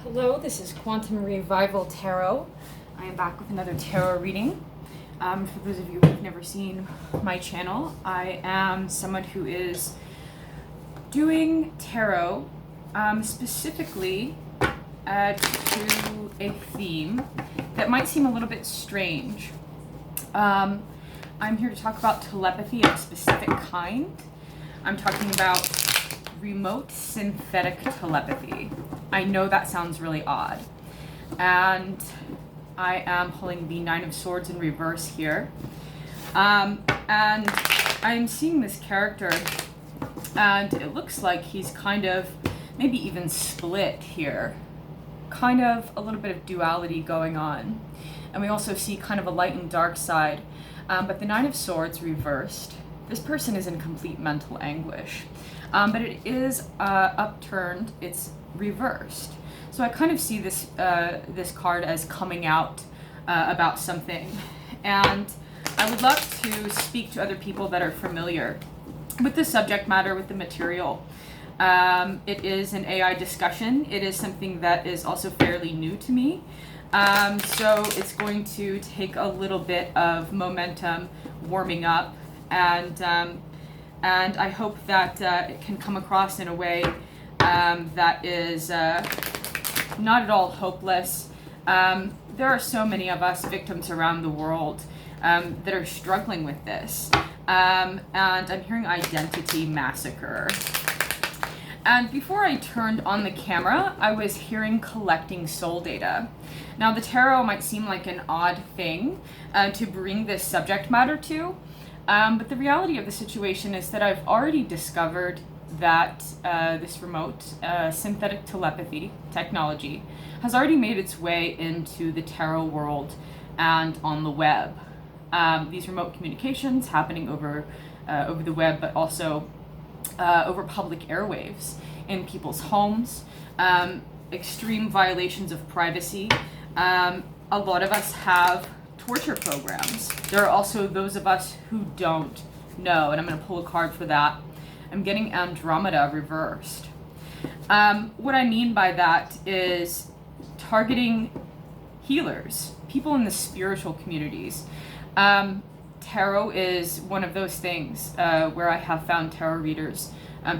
Hello, this is Quantum Revival Tarot. I am back with another tarot reading. For those of you who have never seen my channel, I am someone who is doing tarot specifically to a theme that might seem a little bit strange. I'm here to talk about telepathy of a specific kind. I'm talking about remote synthetic telepathy. I know that sounds really odd. And I am holding the Nine of Swords in reverse here. And I'm seeing this character, and it looks like he's kind of maybe even split here. Kind of a little bit of duality going on. And we also see kind of a light and dark side. But the Nine of Swords reversed. This person is in complete mental anguish. But it is upturned, it's reversed. So I kind of see this this card as coming out about something. And I would love to speak to other people that are familiar with the subject matter, with the material. It is an AI discussion. It is something that is also fairly new to me. So it's going to take a little bit of momentum warming up, and I hope that it can come across in a way that is not at all hopeless. There are so many of us victims around the world that are struggling with this. And I'm hearing identity massacre. And before I turned on the camera, I was hearing collecting soul data. Now, the tarot might seem like an odd thing to bring this subject matter to, but the reality of the situation is that I've already discovered that this remote synthetic telepathy technology has already made its way into the tarot world and on the web. These remote communications happening over the web, but also over public airwaves in people's homes, extreme violations of privacy. A lot of us have torture programs. There are also those of us who don't know, and I'm going to pull a card for that. I'm getting Andromeda reversed. What I mean by that is targeting healers, people in the spiritual communities. Tarot is one of those things where I have found tarot readers,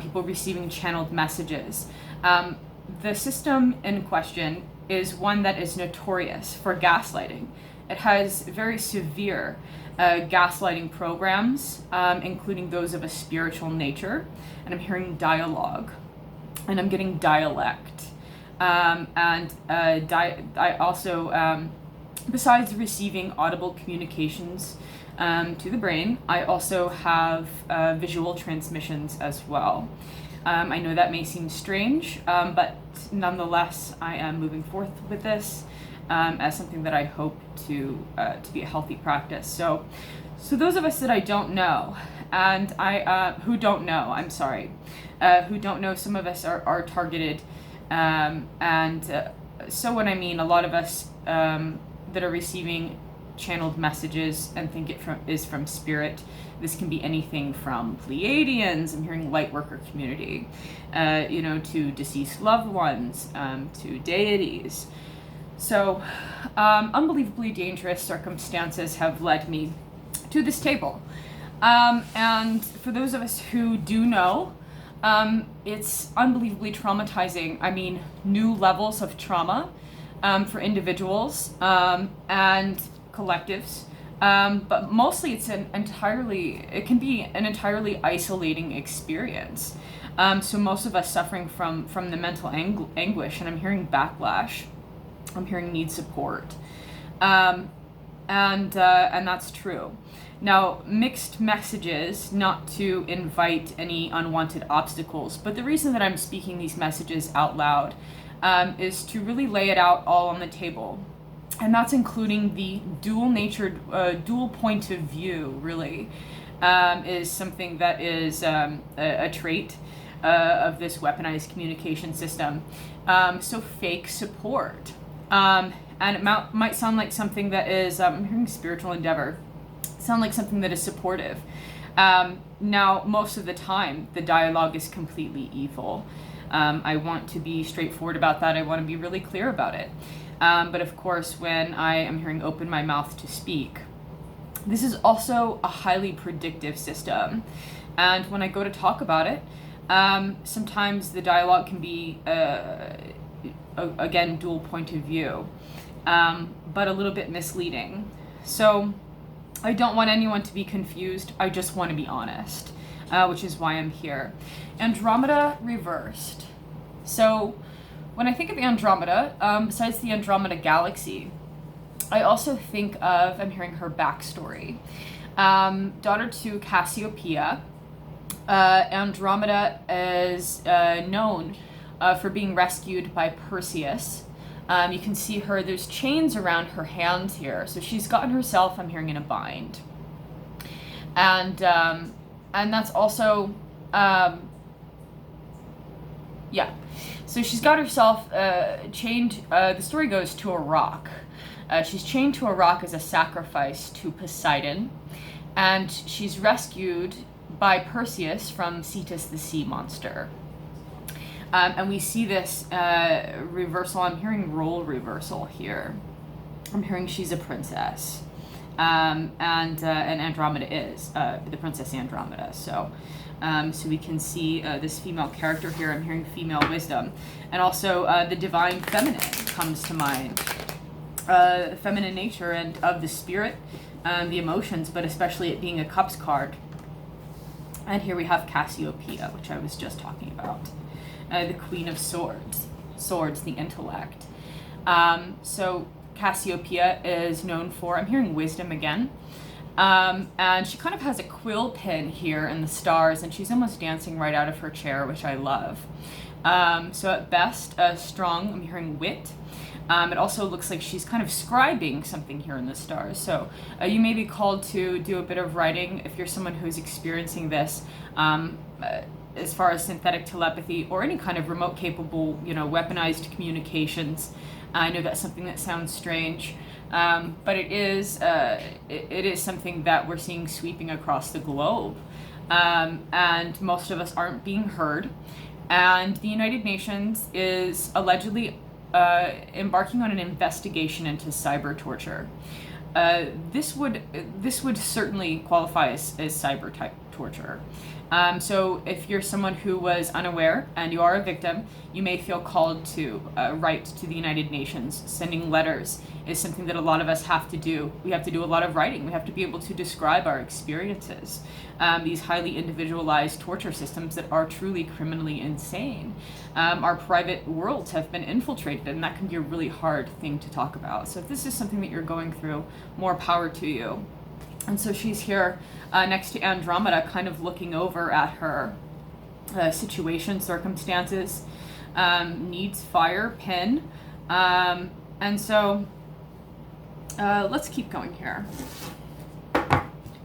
people receiving channeled messages. The system in question is one that is notorious for gaslighting. It has very severe gaslighting programs, including those of a spiritual nature. And I'm hearing dialogue, and I'm getting dialect. I also, besides receiving audible communications to the brain, I also have visual transmissions as well. I know that may seem strange, but nonetheless, I am moving forth with this as something that I hope to be a healthy practice. So those of us that I don't know, and who don't know, who don't know, some of us are targeted, so when I mean a lot of us that are receiving channeled messages and think it is from spirit. This can be anything from Pleiadians, I'm hearing light worker community, to deceased loved ones, to deities. So unbelievably dangerous circumstances have led me to this table. And for those of us who do know, it's unbelievably traumatizing. I mean, new levels of trauma for individuals and collectives, but mostly it can be an entirely isolating experience. So most of us suffering from the mental anguish, and I'm hearing backlash. I'm hearing need support, and that's true. Now, mixed messages, not to invite any unwanted obstacles, but the reason that I'm speaking these messages out loud is to really lay it out all on the table. And that's including the dual point of view, really, is something that is a trait of this weaponized communication system. So fake support. And it might sound like something that is, I'm hearing spiritual endeavor, sound like something that is supportive. Now, most of the time, the dialogue is completely evil. I want to be straightforward about that. I want to be really clear about it. But of course, when I am hearing open my mouth to speak, this is also a highly predictive system. And when I go to talk about it, sometimes the dialogue can be, again, dual point of view, but a little bit misleading. So I don't want anyone to be confused. I just want to be honest, which is why I'm here. Andromeda reversed. So when I think of Andromeda, besides the Andromeda galaxy, I also think of, I'm hearing her backstory. Daughter to Cassiopeia, Andromeda is known for being rescued by Perseus. You can see her, there's chains around her hands here. So she's gotten herself, I'm hearing, in a bind. And that's also, yeah. So she's got herself chained, the story goes, to a rock. She's chained to a rock as a sacrifice to Poseidon. And she's rescued by Perseus from Cetus the sea monster. And we see this reversal. I'm hearing role reversal here. I'm hearing she's a princess. And Andromeda is the Princess Andromeda. So we can see this female character here. I'm hearing female wisdom. And also the divine feminine comes to mind. Feminine nature and of the spirit, the emotions, but especially it being a cups card. And here we have Cassiopeia, which I was just talking about. The Queen of Swords, the intellect. So Cassiopeia is known for, I'm hearing wisdom again. And she kind of has a quill pen here in the stars, and she's almost dancing right out of her chair, which I love. So at best, strong, I'm hearing wit. It also looks like she's kind of scribing something here in the stars. So you may be called to do a bit of writing if you're someone who's experiencing this as far as synthetic telepathy or any kind of remote capable, weaponized communications. I know that's something that sounds strange, but it is something that we're seeing sweeping across the globe. And most of us aren't being heard. And the United Nations is allegedly embarking on an investigation into cyber torture. This would certainly qualify as cyber type torture. So if you're someone who was unaware and you are a victim, you may feel called to write to the United Nations. Sending letters is something that a lot of us have to do. We have to do a lot of writing. We have to be able to describe our experiences. These highly individualized torture systems that are truly criminally insane. Our private worlds have been infiltrated, and that can be a really hard thing to talk about. So if this is something that you're going through, more power to you. And so she's here next to Andromeda, kind of looking over at her situation, circumstances, needs fire, pin. And so let's keep going here.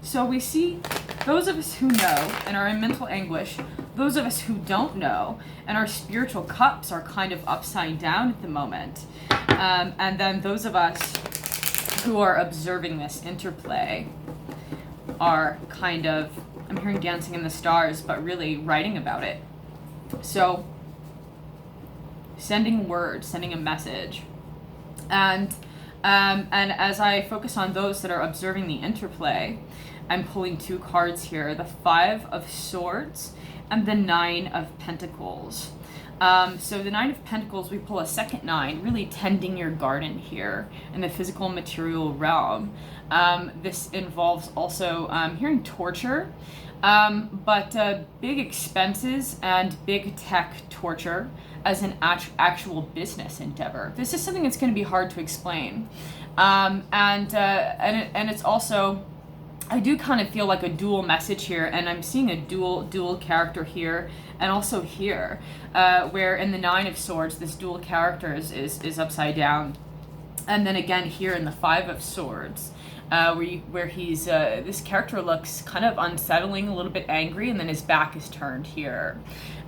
So we see those of us who know and are in mental anguish, those of us who don't know, and our spiritual cups are kind of upside down at the moment. And then those of us who are observing this interplay are kind of, I'm hearing dancing in the stars, but really writing about it. So sending word, sending a message. And as I focus on those that are observing the interplay, I'm pulling two cards here, the 5 of Swords and the 9 of Pentacles. So the 9 of Pentacles, we pull a second 9, really tending your garden here in the physical material realm. This involves also hearing torture, but big expenses and big tech torture as an actual business endeavor. This is something that's going to be hard to explain. And it's also, I do kind of feel like a dual message here, and I'm seeing a dual character here and also here, where in the 9 of Swords, this dual character is upside down. And then again here in the 5 of Swords, where he's, this character looks kind of unsettling, a little bit angry, and then his back is turned here.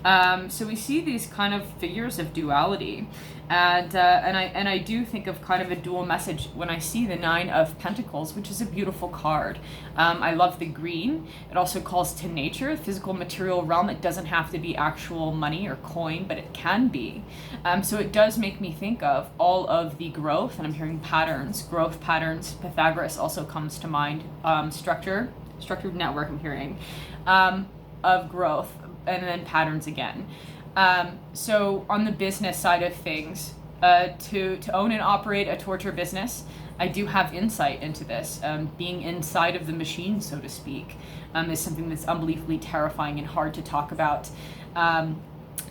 So we see these kind of figures of duality, and I do think of kind of a dual message when I see the Nine of Pentacles, which is a beautiful card. I love the green. It also calls to nature, the physical material realm. It doesn't have to be actual money or coin, but it can be. So it does make me think of all of the growth, and I'm hearing patterns, growth patterns. Pythagoras also comes to mind. Structured network, I'm hearing, of growth, and then patterns again. So on the business side of things, to own and operate a torture business, I do have insight into this. Being inside of the machine, so to speak, is something that's unbelievably terrifying and hard to talk about.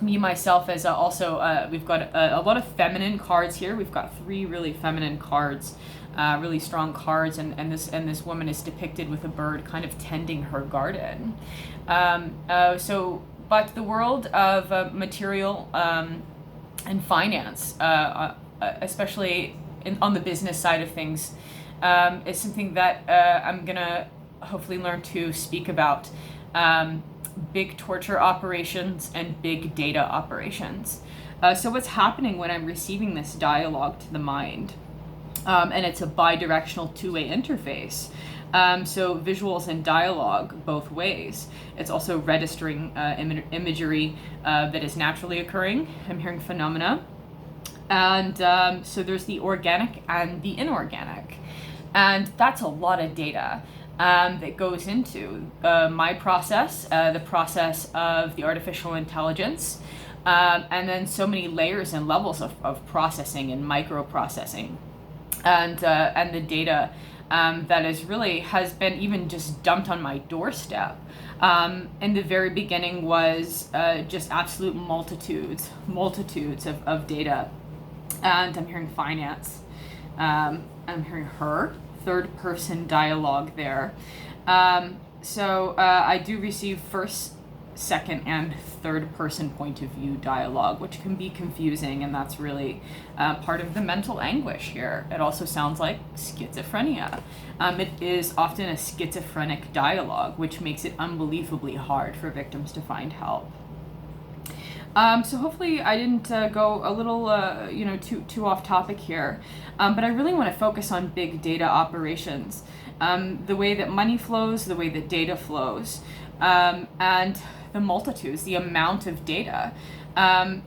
Me, myself, as also, we've got a lot of feminine cards here. We've got 3 really feminine cards, really strong cards, and this woman is depicted with a bird kind of tending her garden. But the world of material and finance, especially on the business side of things, is something that I'm gonna hopefully learn to speak about. Big torture operations and big data operations. So what's happening when I'm receiving this dialogue to the mind? And it's a bi-directional two-way interface. So visuals and dialogue both ways. It's also registering imagery that is naturally occurring. I'm hearing phenomena. And so there's the organic and the inorganic. And that's a lot of data that goes into my process, the process of the artificial intelligence, and then so many layers and levels of processing and microprocessing. And the data that has been even just dumped on my doorstep. In the very beginning was just absolute multitudes of data. And I'm hearing finance. I'm hearing her, third person dialogue there. So I do receive first, second, and third person point of view dialogue, which can be confusing, and that's really part of the mental anguish here. It also sounds like schizophrenia. It is often a schizophrenic dialogue, which makes it unbelievably hard for victims to find help. So hopefully I didn't go a little, too off topic here, but I really want to focus on big data operations, the way that money flows, the way that data flows, and the multitudes, the amount of data.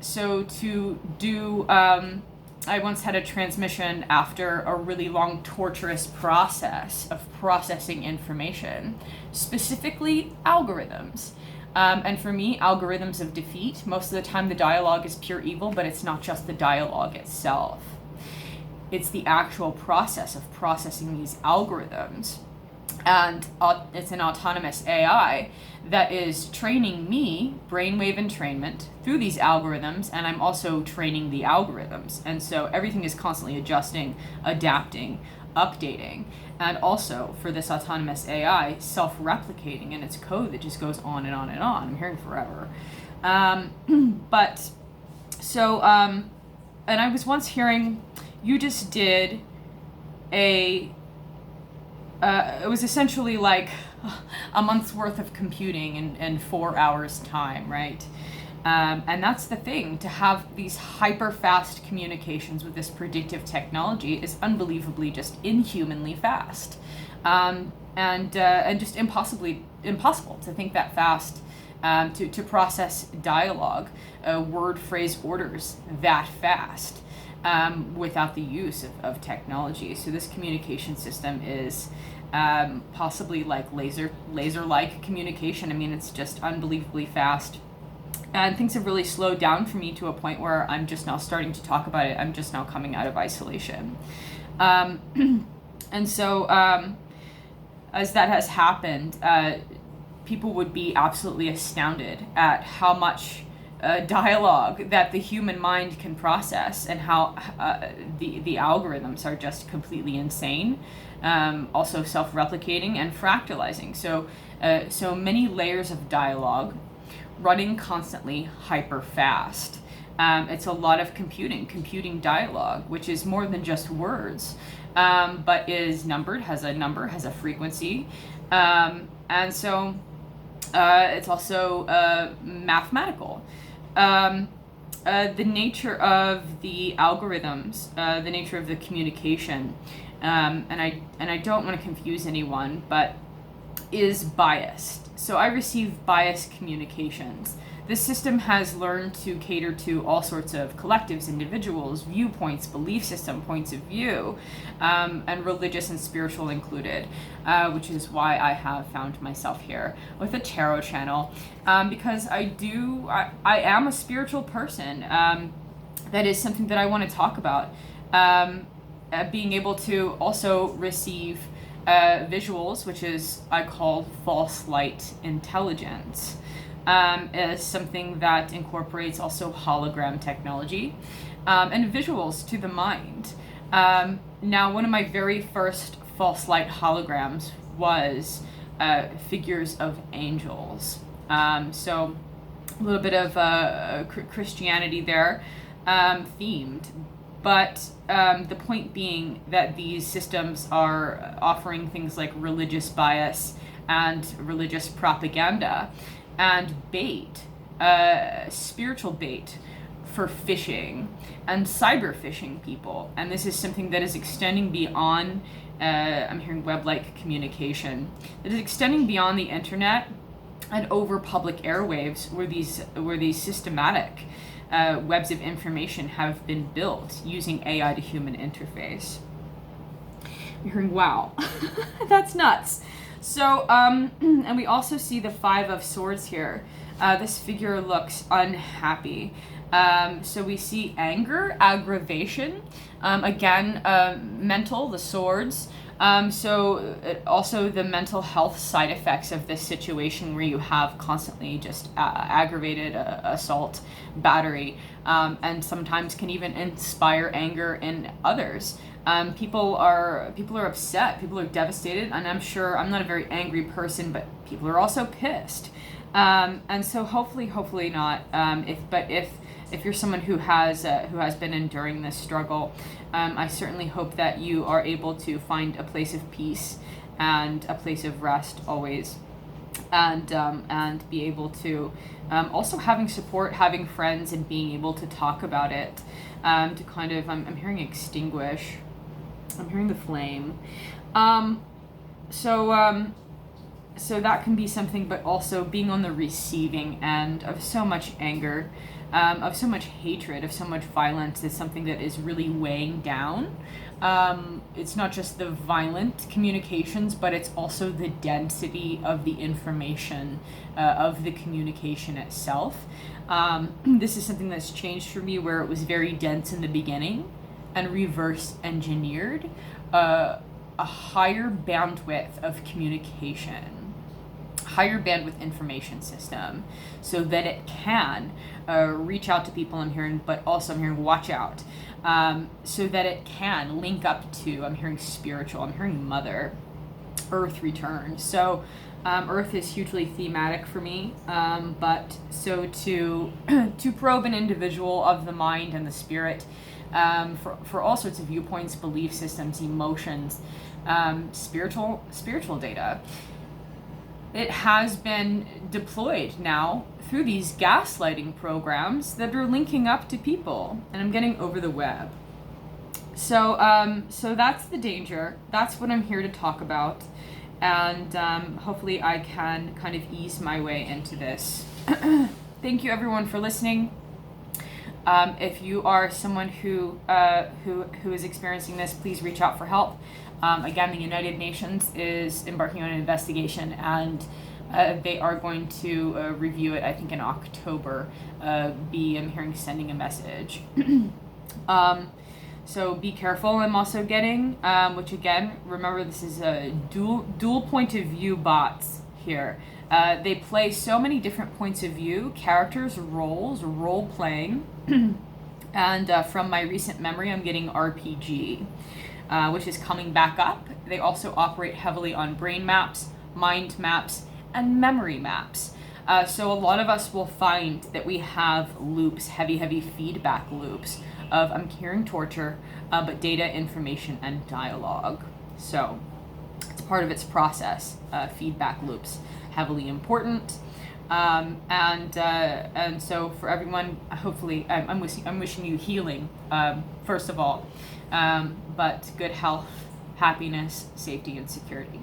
So to do, I once had a transmission after a really long, torturous process of processing information, specifically algorithms. And for me, algorithms of defeat, most of the time the dialogue is pure evil, but it's not just the dialogue itself. It's the actual process of processing these algorithms. And it's an autonomous AI that is training me, brainwave entrainment, through these algorithms, and I'm also training the algorithms. And so everything is constantly adjusting, adapting, updating, and also for this autonomous AI, self-replicating in its code that just goes on and on and on. I'm hearing forever. And I was once hearing, you just did it was essentially like a month's worth of computing in 4 hours time, right? And that's the thing, to have these hyper fast communications with this predictive technology is unbelievably just inhumanly fast. And just impossible to think that fast, to process dialogue, word phrase orders that fast, without the use of technology. So this communication system is possibly like laser-like communication. I mean, it's just unbelievably fast. And things have really slowed down for me to a point where I'm just now starting to talk about it. I'm just now coming out of isolation. And so as that has happened, people would be absolutely astounded at how much dialogue that the human mind can process, and how the algorithms are just completely insane, also self-replicating and fractalizing. So many layers of dialogue running constantly hyper fast. It's a lot of computing dialogue, which is more than just words, but is numbered, has a number, has a frequency. And so It's also mathematical. The nature of the algorithms, the nature of the communication, and I don't want to confuse anyone, but is biased. So I receive biased communications. This system has learned to cater to all sorts of collectives, individuals, viewpoints, belief system, points of view, and religious and spiritual included, which is why I have found myself here with a tarot channel, because I am a spiritual person. That is something that I want to talk about. Being able to also receive visuals, which is I call false light intelligence, is something that incorporates also hologram technology and visuals to the mind. Now, one of my very first false light holograms was figures of angels. So a little bit of Christianity there, themed. But the point being that these systems are offering things like religious bias and religious propaganda and bait, spiritual bait for phishing and cyber phishing people. And this is something that is extending beyond, I'm hearing web-like communication, that is extending beyond the internet and over public airwaves where these systematic webs of information have been built using AI to human interface. I'm hearing, wow, that's nuts. So, and we also see the Five of Swords here. This figure looks unhappy. So we see anger, aggravation, again, mental, the swords. So also the mental health side effects of this situation where you have constantly just aggravated assault, battery, and sometimes can even inspire anger in others. People are upset, people are devastated, and I'm sure I'm not a very angry person, but people are also pissed. And so hopefully not. If you're someone who has been enduring this struggle, I certainly hope that you are able to find a place of peace and a place of rest always, and be able to also having support, having friends, and being able to talk about it, to kind of I'm hearing extinguish, I'm hearing the flame, so that can be something, but also being on the receiving end of so much anger, of so much hatred, of so much violence is something that is really weighing down. It's not just the violent communications, but it's also the density of the information, of the communication itself. This is something that's changed for me, where it was very dense in the beginning and reverse engineered a higher bandwidth of communication, higher bandwidth information system, so that it can reach out to people, I'm hearing, but also I'm hearing watch out, so that it can link up to, I'm hearing spiritual, I'm hearing mother, earth return. So earth is hugely thematic for me, but so to probe an individual of the mind and the spirit, for all sorts of viewpoints, belief systems, emotions, spiritual data. It has been deployed now through these gaslighting programs that are linking up to people, and I'm getting over the web. So that's the danger. That's what I'm here to talk about, and hopefully I can kind of ease my way into this. Thank you everyone for listening. If you are someone who is experiencing this, please reach out for help. Again, the United Nations is embarking on an investigation, and they are going to review it, I think, in October. I'm hearing sending a message. So be careful. I'm also getting, which again, remember this is a dual point of view bots here. They play so many different points of view, characters, roles, role playing. And from my recent memory, I'm getting RPG, which is coming back up. They also operate heavily on brain maps, mind maps, and memory maps. So a lot of us will find that we have loops, heavy feedback loops of, I'm hearing torture, but data, information, and dialogue. So it's part of its process, feedback loops. heavily important. And so for everyone, hopefully, I'm wishing you healing, first of all, but good health, happiness, safety, and security.